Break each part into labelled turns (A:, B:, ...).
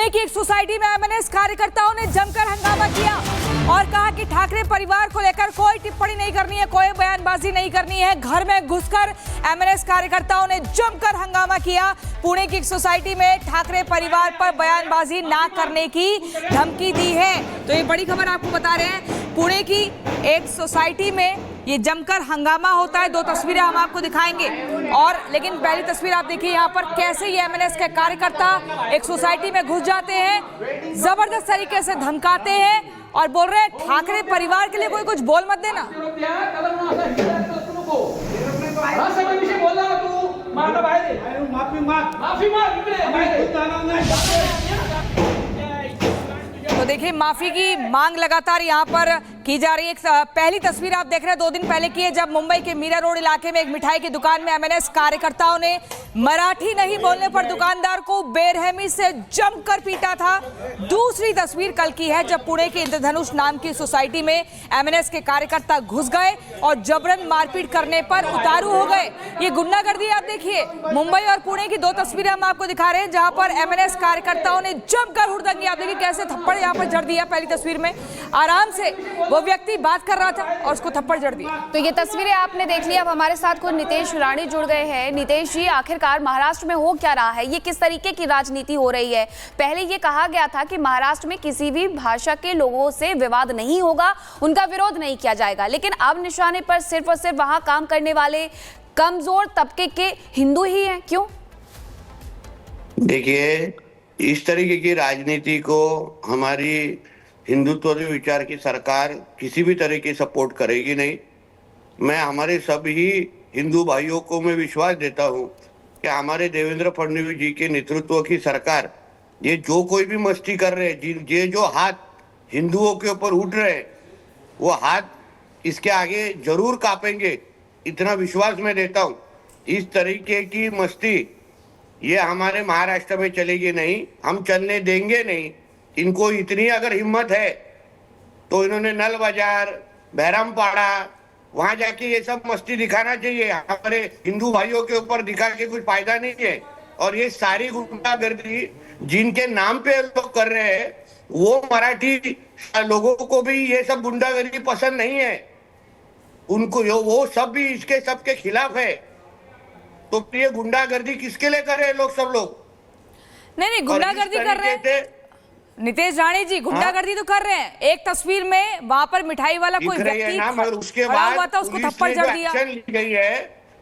A: पुणे की एक सोसाइटी में एमएनएस कार्यकर्ताओं ने जमकर हंगामा किया और कहा कि ठाकरे परिवार को लेकर कोई टिप्पणी नहीं करनी है, कोई बयानबाजी नहीं करनी है। घर में घुसकर एमएनएस कार्यकर्ताओं ने जमकर हंगामा किया। पुणे की एक सोसाइटी में ठाकरे परिवार पर बयानबाजी ना करने की धमकी दी है। तो ये बड़ी खबर आपको बता रहे हैं, पुणे की एक सोसाइटी में ये जमकर हंगामा होता है। 2 तस्वीरें हम आपको दिखाएंगे और लेकिन पहली तस्वीर आप देखिए यहाँ पर कैसे ये एमएनएस के कार्यकर्ता एक सोसाइटी में घुस जाते हैं, जबरदस्त तरीके से धमकाते हैं और बोल रहे हैं ठाकरे परिवार के लिए कोई कुछ बोल मत देना। तो देखिए माफी की मांग लगातार यहाँ पर की जा रही है। पहली तस्वीर आप देख रहे हैं 2 दिन पहले की है, जब मुंबई के मीरा रोड इलाके में एक मिठाई की दुकान में एमएनएस कार्यकर्ताओं ने मराठी नहीं बोलने पर दुकानदार को बेरहमी से जमकर पीटा था। दूसरी तस्वीर कल की है, जब पुणे के इंद्रधनुष नाम की सोसाइटी में एमएनएस के कार्यकर्ता घुस गए और जबरन मारपीट करने पर उतारू हो गए। ये गुंडागर्दी आप देखिए, मुंबई और पुणे की 2 तस्वीरें हम आपको दिखा रहे हैं जहां पर एमएनएस कार्यकर्ताओं ने जमकर हुड़दंगी, आप देखिए कैसे थप्पड़ यहाँ पर जड़ दिया। पहली तस्वीर में आराम से वो व्यक्ति बात कर रहा था और उसको थप्पड़ जड़ दिया।
B: तो ये तस्वीरें आपने देख ली। अब हमारे साथ को नितेश राणी जुड़ गए हैं। नितेश जी, आखिरकार महाराष्ट्र में हो क्या रहा है? ये किस तरीके की राजनीति हो रही है? पहले ये कहा गया था कि महाराष्ट्र में किसी भी भाषा के लोगों से विवाद नहीं होगा, उनका विरोध नहीं किया जाएगा, लेकिन अब निशाने पर सिर्फ और सिर्फ वहां काम करने वाले कमजोर तबके के हिंदू ही हैं। क्यों?
C: देखिए, इस तरीके की राजनीति को हमारी हिंदुत्व विचार की सरकार किसी भी तरह की सपोर्ट करेगी नहीं। मैं हमारे सभी हिंदू भाइयों को मैं विश्वास देता हूं कि हमारे देवेंद्र फडणवीस जी के नेतृत्व की सरकार, ये जो कोई भी मस्ती कर रहे हैं, ये जो हाथ हिंदुओं के ऊपर उठ रहे हैं, वो हाथ इसके आगे जरूर कांपेंगे, इतना विश्वास मैं देता हूं। इस तरीके की मस्ती ये हमारे महाराष्ट्र में चलेगी नहीं, हम चलने देंगे नहीं। इनको इतनी अगर हिम्मत है तो इन्होंने नल बाजार, बहरामपाड़ा, वहां जाके ये सब मस्ती दिखाना चाहिए। हमारे हिंदू भाइयों के ऊपर दिखा के कुछ फायदा नहीं है। और ये सारी गुंडागर्दी जिनके नाम पे लोग कर रहे हैं, वो मराठी लोगों को भी ये सब गुंडागर्दी पसंद नहीं है। उनको वो सब भी इसके सबके खिलाफ है। तो ये गुंडागर्दी किसके लिए कर रहे हैं लोग, सब लोग?
A: नहीं, गुंडागर्दी कर रहे हैं नितेश राणी जी, गुंडागर्दी तो कर रहे हैं। एक तस्वीर में वहां पर मिठाई वाला कोई व्यक्ति
C: मगर उसके बाद
A: उसको थप्पड़ जड़ दिया।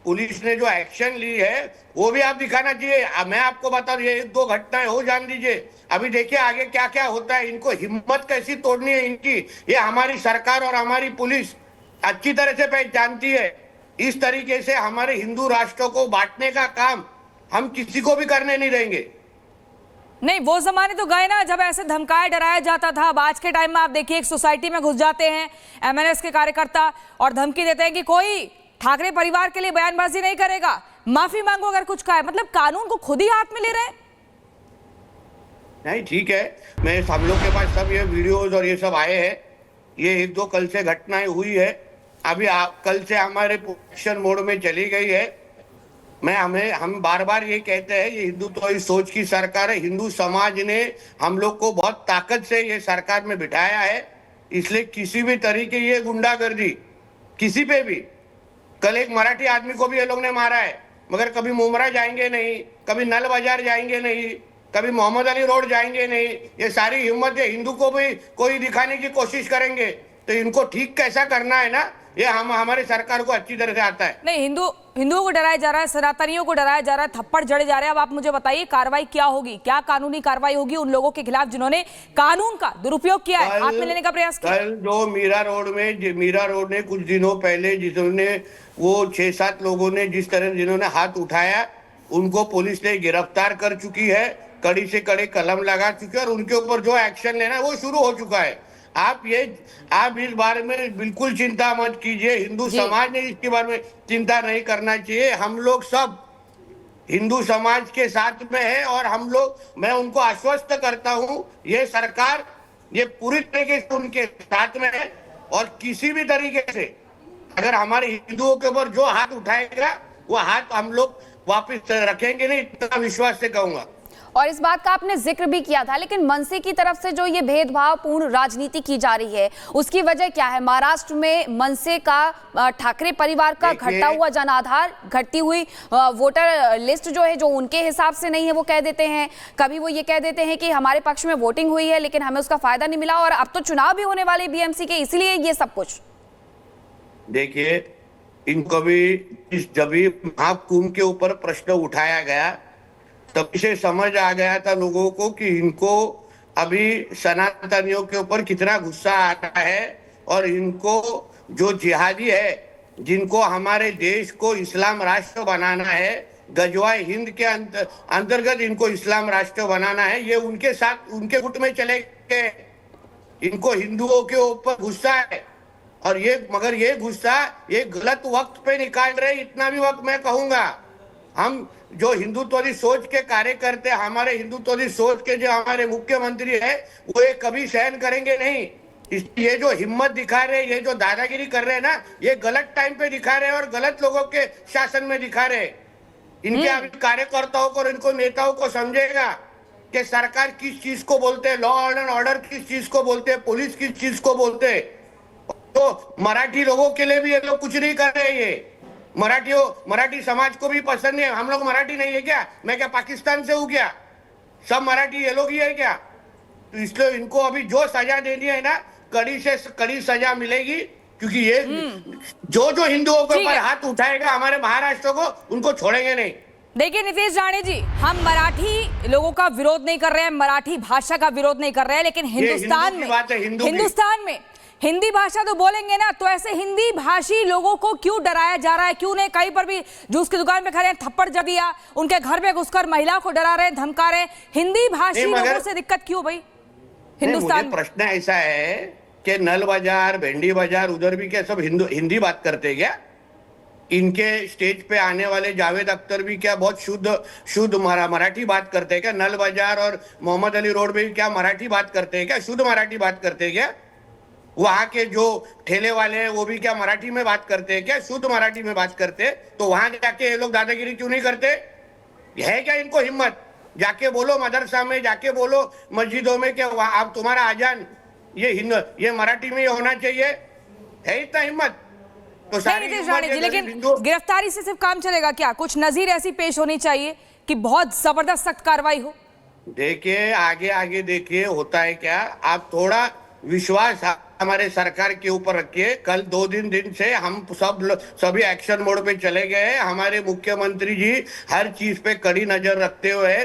C: पुलिस ने जो एक्शन ली है वो भी आप दिखाना चाहिए। मैं आपको बता दूं, ये 1-2 घटनाएं हो जान दीजिए, अभी देखिए आगे क्या क्या होता है। इनको हिम्मत कैसी तोड़नी है इनकी, ये हमारी सरकार और हमारी पुलिस अच्छी तरह से पहचानती है। इस तरीके से हमारे हिंदू राष्ट्र को बांटने का काम हम किसी को भी करने नहीं देंगे।
A: नहीं, वो जमाने तो गए ना जब ऐसे धमकाया डराया जाता था। अब आज के टाइम में आप देखिए एक सोसाइटी में घुस जाते हैं एमएनएस के कार्यकर्ता और धमकी देते हैं कि कोई ठाकरे परिवार के लिए बयानबाजी नहीं करेगा, माफी मांगो अगर कुछ कहा है। मतलब कानून को खुद ही हाथ में ले रहे हैं।
C: नहीं, ठीक है, मैं हम लोग के पास सब ये वीडियोस और ये सब आए हैं। ये 1-2 कल से घटनाएं हुई है, अभी कल से हमारे एक्शन मोड में चली गई है। हम बार बार ये कहते हैं, ये हिंदुत्व इस सोच की सरकार है। हिंदू समाज ने हम लोग को बहुत ताकत से ये सरकार में बिठाया है, इसलिए किसी भी तरीके ये गुंडागर्दी किसी पे भी, कल एक मराठी आदमी को भी ये लोग ने मारा है, मगर कभी मुमरा जाएंगे नहीं, कभी नल बाजार जाएंगे नहीं, कभी मोहम्मद अली रोड जाएंगे नहीं। ये सारी हिम्मत है हिंदू को भी कोई दिखाने की कोशिश करेंगे, तो इनको ठीक कैसा करना है ना, ये हमारे सरकार को अच्छी तरह से आता है।
A: नहीं, हिंदुओं को डराया जा रहा है, सनातनियों को डराया जा रहा है, थप्पड़ जड़े जा रहे हैं। अब आप मुझे बताइए कार्रवाई क्या होगी, क्या कानूनी कार्रवाई होगी उन लोगों के खिलाफ जिन्होंने कानून का दुरुपयोग किया है, हाथ में लेने का प्रयास किया?
C: कल जो मीरा रोड ने कुछ दिनों पहले जिन्होंने वो 6-7 लोगों ने जिन्होंने हाथ उठाया, उनको पुलिस ने गिरफ्तार कर चुकी है, कड़ी से कड़े कलम लगा चुकी है और उनके ऊपर जो एक्शन लेना है वो शुरू हो चुका है। आप इस बारे में बिल्कुल चिंता मत कीजिए। हिंदू समाज ने इसके बारे में चिंता नहीं करना चाहिए। हम लोग सब हिंदू समाज के साथ में है और मैं उनको आश्वस्त करता हूं, ये सरकार ये पूरी तरीके से उनके साथ में है और किसी भी तरीके से अगर हमारे हिंदुओं के ऊपर जो हाथ उठाएगा वो हाथ हम लोग वापस रखेंगे नहीं, इतना विश्वास से कहूंगा।
B: और इस बात का आपने जिक्र भी किया था, लेकिन मनसे की तरफ से जो ये भेदभावपूर्ण राजनीति की जा रही है उसकी वजह क्या है? महाराष्ट्र में मनसे का ठाकरे परिवार का घटता हुआ जनाधार, घटती हुई वोटर लिस्ट जो है, जो उनके हिसाब से नहीं है वो कह देते हैं। कभी वो ये कह देते हैं कि हमारे पक्ष में वोटिंग हुई है लेकिन हमें उसका फायदा नहीं मिला, और अब तो चुनाव भी होने वाले बीएमसी के, इसलिए ये सब कुछ।
C: देखिए, इनको भी जब भी महाकुंभ के ऊपर प्रश्न उठाया गया तभी से समझ आ गया था लोगों को कि इनको अभी सनातनियों के ऊपर कितना गुस्सा आता है, और इनको जो जिहादी है, जिनको हमारे देश को इस्लाम राष्ट्र बनाना है, गजवाए हिंद के अंतर्गत इनको इस्लाम राष्ट्र बनाना है, ये उनके साथ उनके गुट में चले गए। इनको हिंदुओं के ऊपर गुस्सा है, और ये मगर ये गुस्सा ये गलत वक्त पे निकाल रहे। इतना भी वक्त मैं कहूंगा, हम जो हिंदुत्ववादी सोच के कार्यकर्ते, हमारे हिंदुत्ववादी सोच के जो हमारे मुख्यमंत्री है, वो ये कभी सहन करेंगे नहीं। ये जो हिम्मत दिखा रहे, ये जो दादागिरी कर रहे हैं ना, ये गलत टाइम पे दिखा रहे हैं और गलत लोगों के शासन में दिखा रहे। इनके अभी कार्यकर्ताओं को और इनको नेताओं को समझेगा कि सरकार किस चीज को बोलते हैं, लॉ एंड ऑर्डर किस चीज को बोलते हैं, पुलिस किस चीज को बोलते हैं। तो मराठी लोगों के लिए भी ये लोग कुछ नहीं कर रहे। ये मराठी समाज को भी पसंद है। हम लोग मराठी नहीं है क्या? मैं क्या पाकिस्तान से हूँ क्या? सब मराठी ये लोग ही है क्या? तो इसलिए इनको अभी जो सजा देनी है ना, कड़ी से कड़ी सजा मिलेगी, क्योंकि ये जो हिंदुओं के ऊपर हाथ उठाएगा हमारे महाराष्ट्र को, उनको छोड़ेंगे नहीं।
A: देखिए नीतीश राणे जी, हम मराठी लोगों का विरोध नहीं कर रहे हैं, मराठी भाषा का विरोध नहीं कर रहे हैं, लेकिन हिंदुस्तान में हिंदी भाषा तो बोलेंगे ना, तो ऐसे हिंदी भाषी लोगों को क्यों डराया जा रहा है? क्यों नहीं कहीं पर भी जूस की दुकान पे खड़े हैं थप्पड़ जड़ दिया, उनके घर में घुसकर महिला को डरा रहे, धमका रहे? हिंदी भाषी लोगों से दिक्कत क्यों भाई हिंदुस्तान?
C: प्रश्न ऐसा है कि नल बाजार, भेंडी बाजार, उधर भी क्या सब हिंदी बात करते क्या? इनके स्टेज पे आने वाले जावेद अख्तर भी क्या बहुत शुद्ध मराठी बात करते हैं क्या? नल बाजार और मोहम्मद अली रोड में क्या मराठी बात करते हैं क्या? शुद्ध मराठी बात करते हैं क्या? वहां के जो ठेले वाले हैं वो भी क्या मराठी में बात करते हैं क्या? शुद्ध मराठी में बात करते हैं। तो वहां जाके ये लोग दादागिरी क्यों नहीं करते? है क्या इनको हिम्मत? जाके बोलो मदरसा में, जाके बोलो मस्जिदों में कि आप तुम्हारा आजान ये मराठी में होना चाहिए। है इतना हिम्मत? तो
A: नीतीश राणे जी, लेकिन गिरफ्तारी से सिर्फ काम चलेगा क्या? कुछ नजीर ऐसी पेश होनी चाहिए कि बहुत जबरदस्त सख्त कार्रवाई हो।
C: देखिए आगे देखिए होता है क्या। आप थोड़ा विश्वास हमारे सरकार के ऊपर रखिए। कल 2 दिन से हम सभी एक्शन मोड पे चले गए। हमारे मुख्यमंत्री जी हर चीज पे कड़ी नजर रखते हुए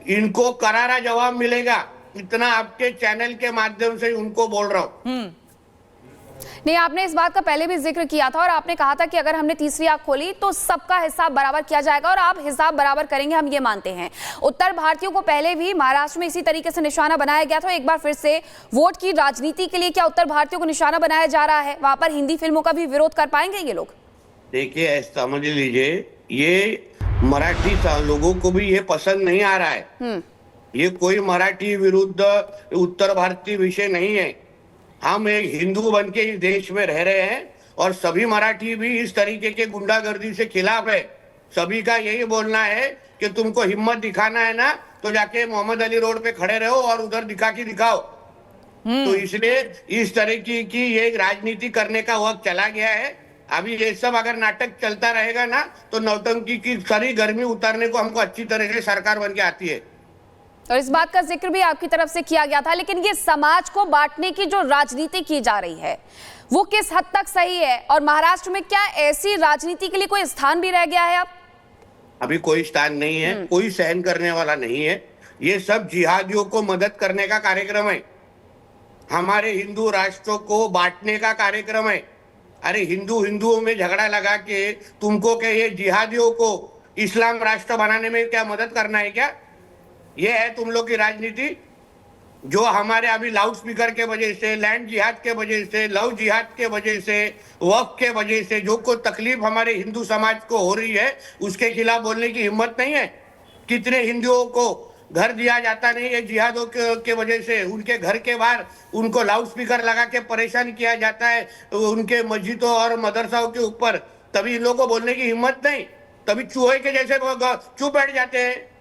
C: इनको करारा जवाब मिलेगा। इतना आपके चैनल के माध्यम से उनको बोल रहा हूँ।
B: नहीं, आपने इस बात का पहले भी जिक्र किया था और आपने कहा था कि अगर हमने तीसरी आंख खोली तो सबका हिसाब बराबर किया जाएगा, और आप हिसाब बराबर करेंगे, हम ये मानते हैं। उत्तर भारतीयों को पहले भी महाराष्ट्र में इसी तरीके से निशाना बनाया गया था। एक बार फिर से वोट की राजनीति के लिए क्या उत्तर भारतीयों को निशाना बनाया जा रहा है? वहां पर हिंदी फिल्मों का भी विरोध कर पाएंगे ये लोग?
C: देखिए समझ लीजिए, ये मराठी लोगों को भी ये पसंद नहीं आ रहा है। ये कोई मराठी विरुद्ध उत्तर भारतीय विषय नहीं है। हम एक हिंदू बन के इस देश में रह रहे हैं, और सभी मराठी भी इस तरीके के गुंडागर्दी से खिलाफ है। सभी का यही बोलना है कि तुमको हिम्मत दिखाना है ना, तो जाके मोहम्मद अली रोड पे खड़े रहो और उधर दिखाओ। तो इसलिए इस तरीके की ये राजनीति करने का वक्त चला गया है। अभी ये सब अगर नाटक चलता रहेगा ना, तो नौटंकी की सारी गर्मी उतारने को हमको अच्छी तरह से सरकार बन के आती है।
B: और इस बात का जिक्र भी आपकी तरफ से किया गया था, लेकिन ये समाज को बांटने की जो राजनीति की जा रही है वो किस हद तक सही है? और महाराष्ट्र में क्या ऐसी राजनीति के लिए कोई स्थान भी रह गया है? अब
C: अभी कोई स्थान नहीं है, कोई सहन करने वाला नहीं है। ये सब जिहादियों को मदद करने का कार्यक्रम है, हमारे हिंदू राष्ट्रों को बांटने का कार्यक्रम है। अरे हिंदुओं में झगड़ा लगा के तुमको क्या ये जिहादियों को इस्लाम राष्ट्र बनाने में क्या मदद करना है क्या? ये है तुम लोग की राजनीति? जो हमारे अभी लाउड स्पीकर के वजह से, लैंड जिहाद के वजह से, लव जिहाद के वजह से, वक्फ के वजह से जो कोई तकलीफ हमारे हिंदू समाज को हो रही है, उसके खिलाफ बोलने की हिम्मत नहीं है। कितने हिंदुओं को घर दिया जाता नहीं है जिहादों के वजह से। उनके घर के बाहर उनको लाउड स्पीकर लगा के परेशान किया जाता है, उनके मस्जिदों और मदरसाओं के ऊपर। तभी इन लोगों को बोलने की हिम्मत नहीं, तभी चूहे के जैसे चुप बैठ जाते हैं।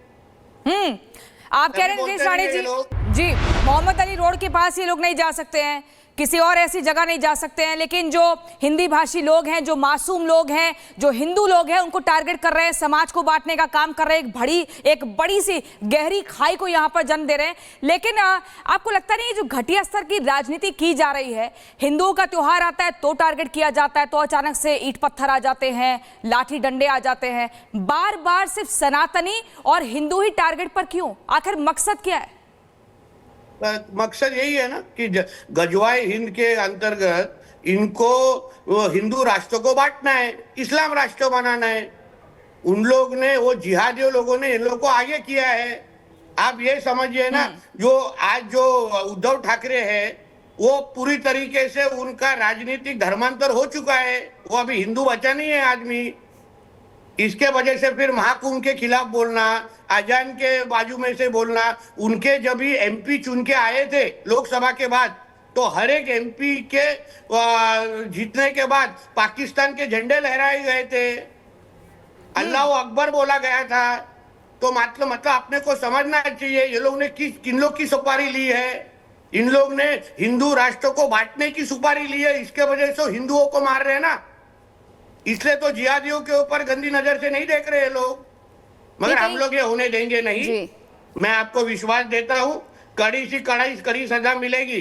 A: आप कह रहे हैं
C: बोलते
A: नीतीश राणे
C: नहीं
A: जी
C: ये लोग।
A: जी मोहम्मद अली रोड के पास ये लोग नहीं जा सकते हैं, किसी और ऐसी जगह नहीं जा सकते हैं, लेकिन जो हिंदी भाषी लोग हैं, जो मासूम लोग हैं, जो हिंदू लोग हैं, उनको टारगेट कर रहे हैं, समाज को बांटने का काम कर रहे हैं, एक बड़ी सी गहरी खाई को यहाँ पर जन्म दे रहे हैं। लेकिन आपको लगता नहीं जो घटिया स्तर की राजनीति की जा रही है, हिंदुओं का त्योहार आता है तो टारगेट किया जाता है, तो अचानक से ईंट पत्थर आ जाते हैं, लाठी डंडे आ जाते हैं, बार बार सिर्फ सनातनी और हिंदू ही टारगेट पर क्यों? आखिर मकसद क्या है?
C: मकसद यही है ना कि गजवाए हिंद के अंतर्गत इनको वो हिंदू राष्ट्र को बांटना है, इस्लाम राष्ट्र बनाना है। उन लोग ने, वो जिहादी लोगों ने इन लोगों को आगे किया है। आप ये समझिए ना, जो आज जो उद्धव ठाकरे है वो पूरी तरीके से उनका राजनीतिक धर्मांतर हो चुका है, वो अभी हिंदू बचा नहीं है आदमी। इसके वजह से फिर महाकुंभ के खिलाफ बोलना, अजान के बाजू में से बोलना, उनके जब भी एमपी चुन के आए थे लोकसभा के बाद, तो हर एक एमपी के जीतने के बाद पाकिस्तान के झंडे लहराए गए थे, अल्लाह अकबर बोला गया था। तो मतलब अपने को समझना चाहिए ये लोग ने किन लोग की सुपारी ली है। इन लोग ने हिंदू राष्ट्र को बांटने की सुपारी ली है, इसके वजह से हिंदुओं को मार रहे हैं ना, इसलिए तो जिहादियों के ऊपर गंदी नजर से नहीं देख रहे लोग। मगर हम लोग ये होने देंगे नहीं। मैं आपको विश्वास देता हूँ, कड़ी सी कड़ी सजा मिलेगी।